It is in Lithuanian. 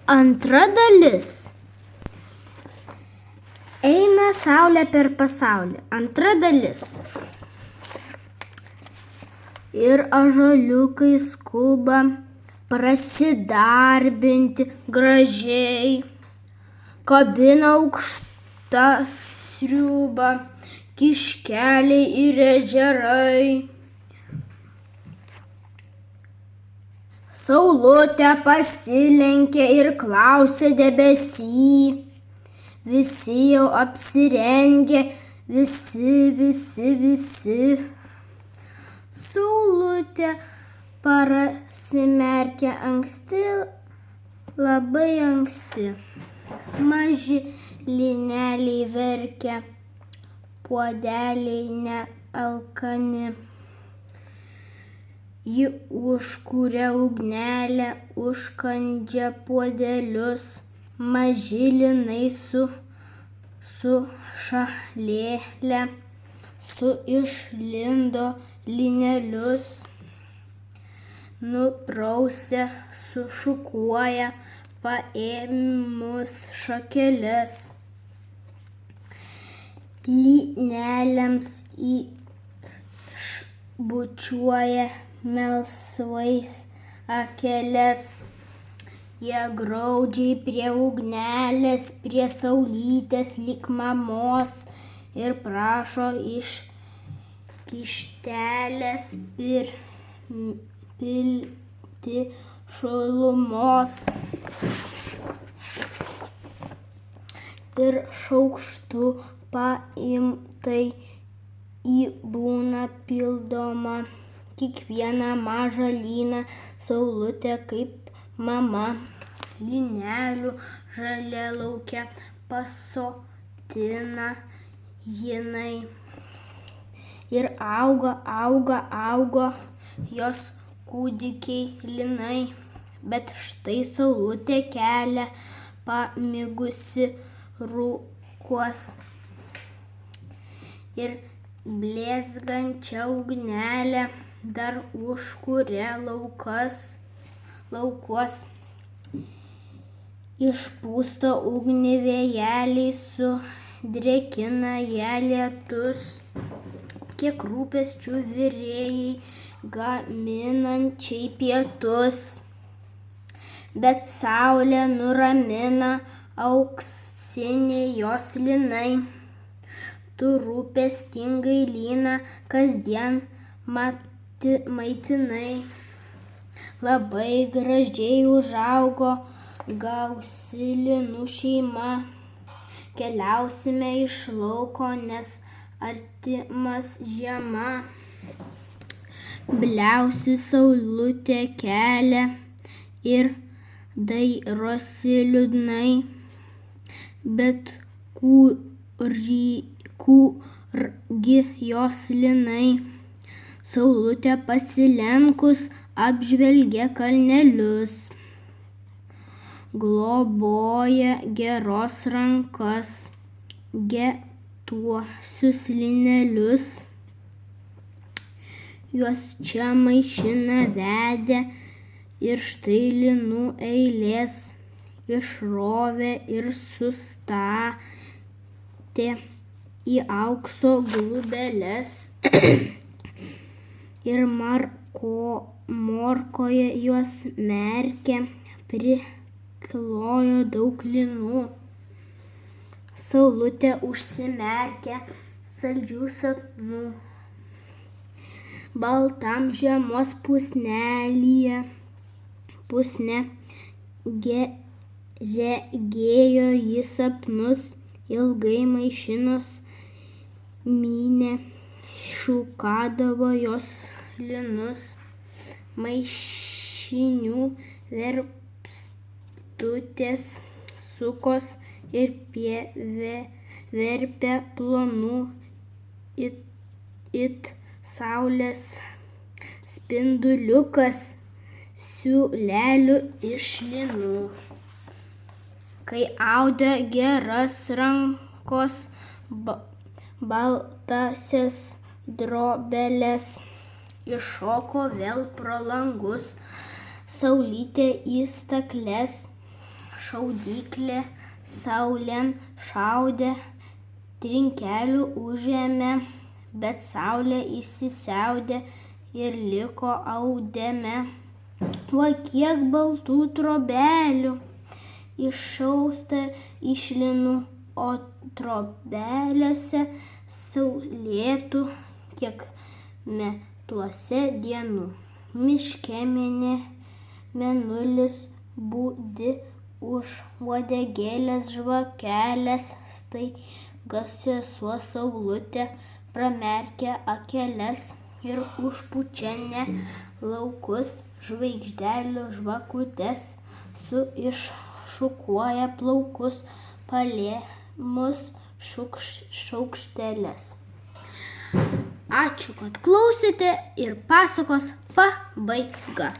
Antra dalis. Eina saulė per pasaulį. Antra dalis. Ir ąžuoliukai skuba prasidarbinti gražiai. Kabina aukštą sriubą, kiškeliai ir ežerai. Saulutė pasilenkė ir klausė debesy. Visi jau apsirengė, visi. Saulutė prasimerkė anksti, labai anksti. Maži lyneliai verkia, puodeliai nealkani. Ji užkuria ugnelę, užkandžia puodelius, maži lynai su šalėle, išlindo lynelius, nuprausia, sušukuoja, paėmus šakeles. Lyneliams įbučiuoja melsvais akeles. Jie graudžiai prie ugnelės, prie saulytės lyg mamos ir prašo iš kištelės pilti šilumos. Ir šaukštu paimtai būna pildoma kiekvieną mažą lyną. Saulutė kaip mama lynelių žalialaukę pasotina jinai. Ir auga jos kūdikiai lynai. Bet štai saulutė kelia pamigusi rūkuos. Ir blėzgančią ugnelę dar užkuria laukuos. Išpūsta ugnį vėjeliai, sudrėkina ją lietus. Kiek rūpesčių virėjai gaminančiai pietus. Bet saulė nuramina auksiniai jos lynai. Tu rūpestingai lyną kasdien maitinai. Labai gražiai užaugo gausi lynų šeima. Keliausime iš lauko, nes artimas žiema. Bliausi saulutė kelia ir dairosi liūdnai. Bet kurgi jos lynai? Saulutė pasilenkus apžvelgia kalnelius. Globoja geros rankas getuosius lynelius. Juos čia maišina vedė ir štai lynų eilės. Išrovė ir sustatė į aukso glubeles. Ir morkoje juos merkė, priklojo daug lynų. Saulutė užsimerkė saldžių sapnų. Baltam žiemos pusne regėjo ji sapnus, ilgai maišinos mynė, šukadavo jos lynus. Maišinių verpstutės sukos ir verpė plonų it saulės spinduliukas siūlelių iš lynų. Kai audė geras rankos baltasias drobeles, iššoko vėl pro langus saulytė į stakles. šaudyklė saulėn šaudė, trinkelių užėmė, bet saulė įsisiaudė ir liko audėme. O kiek baltų trobelių išausta iš linų, o trobelėse saulėtų, kiek metuose dienų. Miške mėnulis budi už uodegėlės žvakelės, staiga sesuo Saulutė pramerkė akeles ir užpučia laukus žvaigždelių žvakutes, iššukuoja plaukus palėmus šaukšteles. Ačiū, kad klausėte ir pasakos pabaiga.